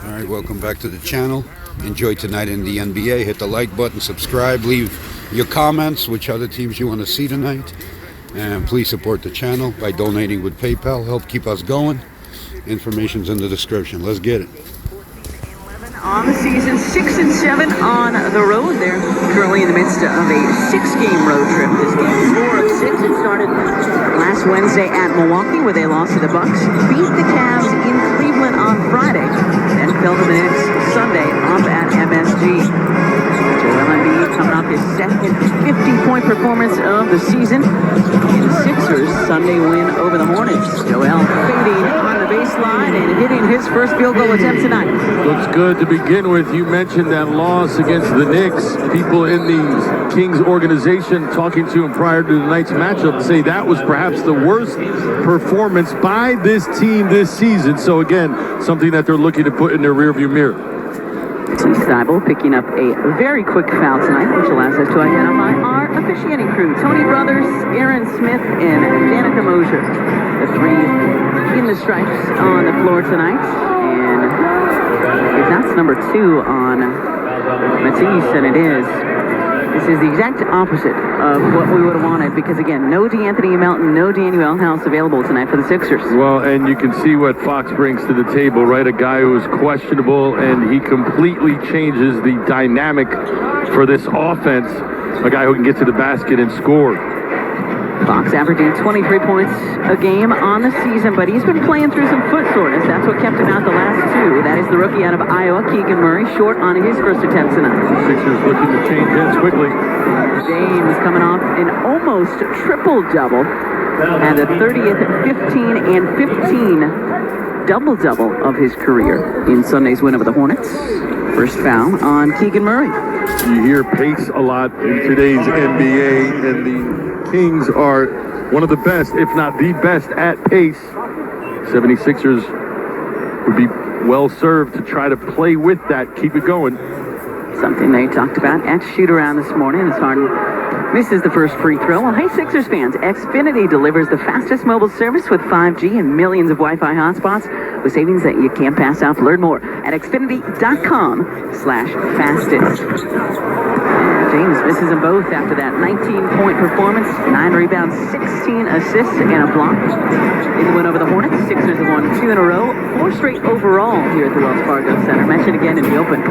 All right, welcome back to the channel. Enjoy tonight in the NBA. Hit the like button, subscribe, leave your comments, which other teams you want to see tonight. And please support the channel by donating with PayPal. Help keep us going. Information's in the description. Let's get it. On the season, 6 and 7 on the road. They're currently in the midst of a 6-game road trip. This game is 4 of 6. It started last Wednesday at Milwaukee, where they lost to the Bucks, beat the Cavs in Cleveland on Friday, then fell to the Knicks Sunday up at MSG. Joel Embiid coming off his second 50-point performance of the season in the Sixers' Sunday win over the Hornets. Joel fading on the baseline and hitting his first field goal attempt tonight. Looks good to begin with. You mentioned that loss against the Knicks. People in the Kings organization talking to him prior to tonight's matchup say that was perhaps the worst performance by this team this season. So again, something that they're looking to put in their rearview mirror. Matisse Thybulle picking up a very quick foul tonight, which allows us to identify our officiating crew. Tony Brothers, Aaron Smith, and Danica Mosier. The three in the stripes on the floor tonight. And if that's number 2 on Matisse, and it is, this is the exact opposite of what we would have wanted because, again, no DeAnthony Melton, no Danuel House available tonight for the Sixers. Well, and you can see what Fox brings to the table, right? A guy who is questionable, and he completely changes the dynamic for this offense. A guy who can get to the basket and score. Fox averaging 23 points a game on the season, but he's been playing through some foot soreness. That's what kept him out the last 2. That is the rookie out of Iowa, Keegan Murray, short on his first attempt tonight. The Sixers looking to change hands quickly. James coming off an almost triple-double and the 30th, 15, and 15 double-double of his career in Sunday's win over the Hornets. First foul on Keegan Murray. You hear pace a lot in today's NBA, and the Kings are one of the best, if not the best, at pace. 76ers would be well served to try to play with that, keep it going. Something they talked about at shoot-around this morning as Harden misses the first free throw. Well, hey, Sixers fans, Xfinity delivers the fastest mobile service with 5G and millions of Wi-Fi hotspots with savings that you can't pass up. Learn more at xfinity.com/fastest. James misses them both after that 19-point performance, 9 rebounds, 16 assists, and a block. In the win over the Hornets, Sixers have won 2 in a row, 4 straight overall here at the Wells Fargo Center. Mentioned again in the open.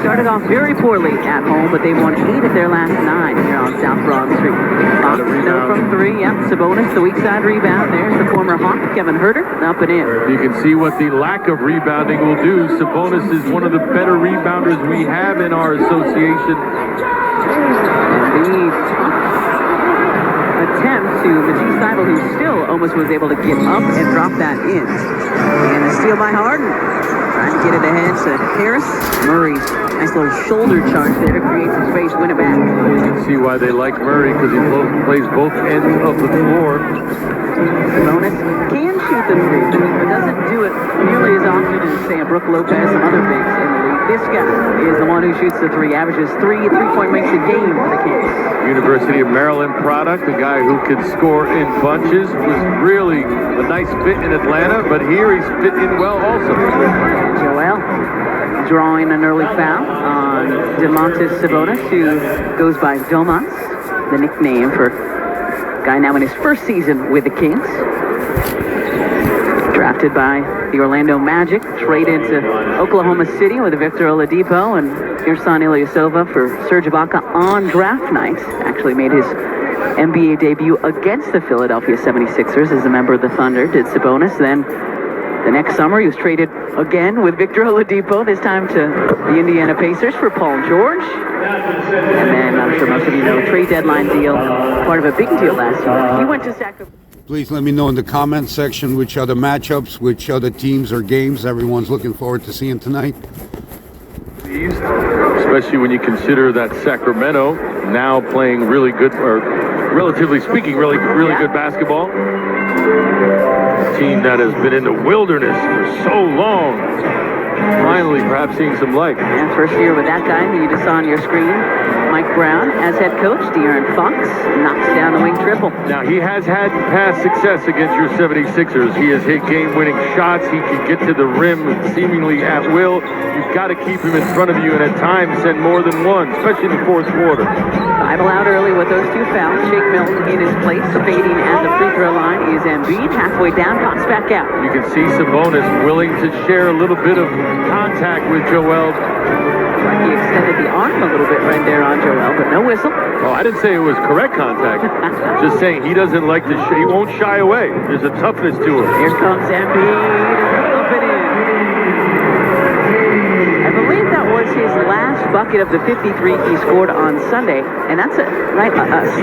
Started off very poorly at home, but they've won 8 of their last 9 here on South Broad Street. Fox, no from 3, yep. Sabonis, the weak side rebound. There's the former Hawk, Kevin Huerter, up and in. You can see what the lack of rebounding will do. Sabonis is one of the better rebounders we have in our association. And the attempt to Matisse Thybulle, who still almost was able to get up and drop that in. And a steal by Harden. Trying to get it ahead to Harris. Murray, nice little shoulder charge there to create some space, win it back. You can see why they like Murray, because he plays both ends of the floor. Sabonis can shoot the 3, but doesn't do it nearly as often as, say, a Brook Lopez and other bigs in the league. This guy is the one who shoots the 3, averages 3 3-point makes a game for the Kings. University of Maryland product, a guy who can score in bunches, was really a nice fit in Atlanta, but here he's fit in well also. Joel drawing an early foul on Domantas Sabonis, who goes by Domas, the nickname for a guy now in his first season with the Kings. Drafted by the Orlando Magic, traded to Oklahoma City with Victor Oladipo and Ersan Ilyasova for Serge Ibaka on draft night. Actually made his NBA debut against the Philadelphia 76ers as a member of the Thunder, did Sabonis. Then the next summer he was traded again with Victor Oladipo, this time to the Indiana Pacers for Paul George. And then, I'm sure most of you know, trade deadline deal, part of a big deal last year. He went to Sacramento. Please let me know in the comment section which other matchups, which other teams or games everyone's looking forward to seeing tonight. Especially when you consider that Sacramento now playing really good, or relatively speaking, really good basketball. A team that has been in the wilderness for so long. Finally, perhaps seeing some light. And first year with that guy who you just saw on your screen. Mike Brown as head coach. De'Aaron Fox knocks down the wing triple. Now, he has had past success against your 76ers. He has hit game-winning shots. He can get to the rim seemingly at will. You've got to keep him in front of you and at times send more than one, especially in the fourth quarter. 5 allowed early with those 2 fouls. Shake Milton in his place. Fading at the free throw line is Embiid. Halfway down, pops back out. You can see Sabonis willing to share a little bit of contact with Joel. He extended the arm a little bit right there on Joel, but no whistle. Oh, I didn't say it was correct contact. Just saying he doesn't like to, he won't shy away. There's a toughness to him. Here comes Embiid. Up and in. I believe that was his last bucket of the 53 he scored on Sunday, and that's a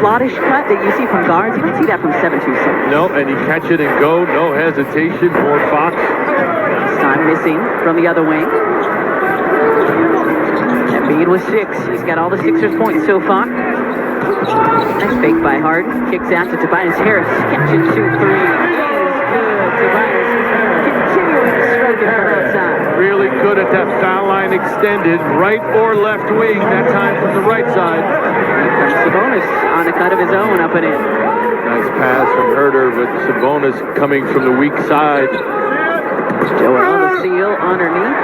slottish cut that you see from guards. You don't see that from 7-2-7. No, and you catch it and go, no hesitation for Fox. This time missing from the other wing. Embiid was 6. He's got all the Sixers points so far. Nice fake by Harden. Kicks out to Tobias Harris. Catch and shoot 3. Is good. Tobias continuing to stroke it from outside. Really good at that foul line extended, right or left wing, that time from the right side. Sabonis on a cut of his own up and in. Nice pass from Herter, but Sabonis coming from the weak side. Joel the seal underneath.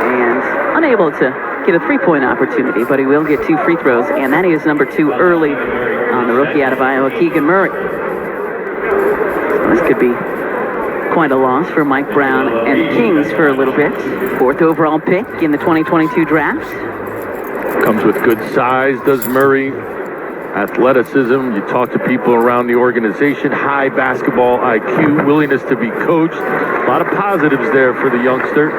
And unable to get a 3-point opportunity, but he will get 2 free throws, and that is number 2 early on the rookie out of Iowa, Keegan Murray. This could be quite a loss for Mike Brown and the Kings for a little bit. 4th overall pick in the 2022 draft. Comes with good size, does Murray. Athleticism, you talk to people around the organization, high basketball IQ, willingness to be coached. A lot of positives there for the youngster.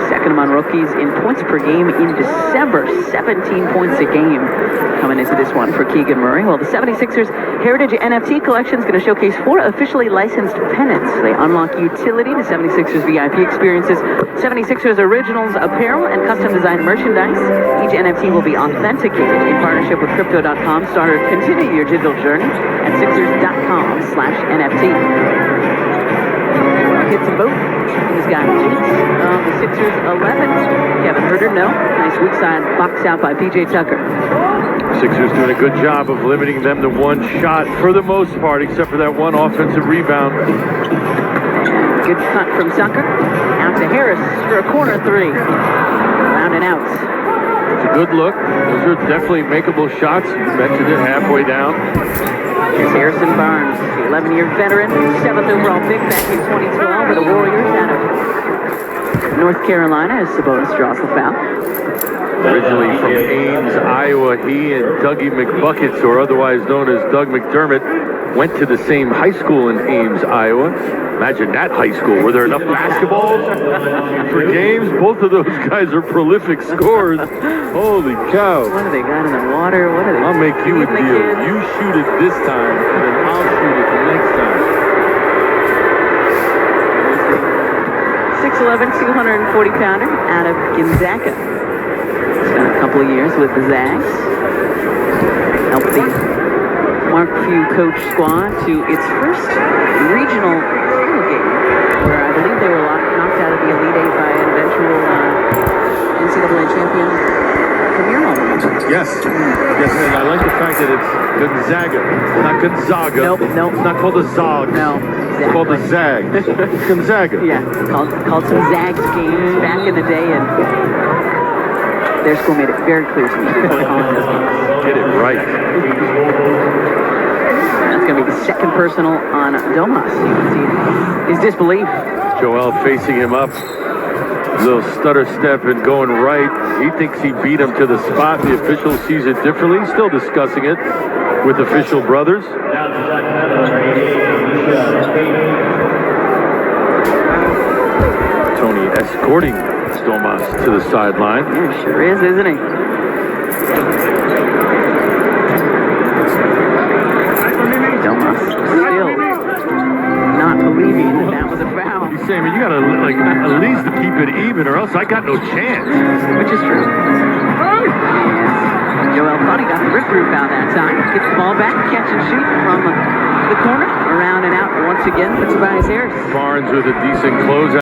Second among rookies in points per game in December. 17 points a game coming into this one for Keegan Murray. Well, the 76ers Heritage NFT Collection is going to showcase 4 officially licensed pennants. They unlock utility to 76ers VIP experiences, 76ers Originals apparel, and custom designed merchandise. Each NFT will be authenticated in partnership with Crypto.com. Continue your digital journey at Sixers.com/NFT. Hits them both. He's got 8 of the Sixers 11. Kevin Herter, no. Nice weak side box out by PJ Tucker. Sixers doing a good job of limiting them to 1 shot for the most part, except for that 1 offensive rebound. And good cut from Tucker. Out to Harris for a corner 3. Rounding out. It's a good look. Those are definitely makeable shots. You mentioned it halfway down. Here's Harrison Barnes, the 11-year veteran, 7th overall pick back in 2012 with the Warriors out of North Carolina as Sabonis draws the foul. Originally from Ames, Iowa, he and Dougie McBuckets, or otherwise known as Doug McDermott, went to the same high school in Ames, Iowa. Imagine that high school. Were there enough basketballs for games? Both of those guys are prolific scorers. Holy cow. What do they got in the water? What are they? I'll make you a feeding the deal. kids? You shoot it this time, and then I'll shoot it the next time. 6'11", 240-pounder out of Gonzaga. Spent a couple of years with the Zags. Helped the Mark Few coach squad to its first regional title game, where I believe they were knocked out of the Elite Eight by an eventual NCAA champion Premier Moment. Yes. Yes, and I like the fact that it's Gonzaga, not Gonzaga. Nope. It's not called the Zog. No, It's called the Zag. Gonzaga. Yeah, called some Zags games back in the day, and their school made it very clear to me before calling those games. Get it right. That's going to be the second personal on Domas. You can see his disbelief. Joel facing him up. Little stutter step and going right. He thinks he beat him to the spot. The official sees it differently. Still discussing it with official brothers. Tony escorting Domas to the sideline. Yeah, sure is, isn't he? Domas still not believing that was a foul. He's saying, man, you gotta at least keep it even, or else I got no chance. Which is true. And Joel thought he got the rip-through foul that time. Gets the ball back, catch and shoot from the corner, around and out once again. Tobias Harris. Barnes with a decent closeout.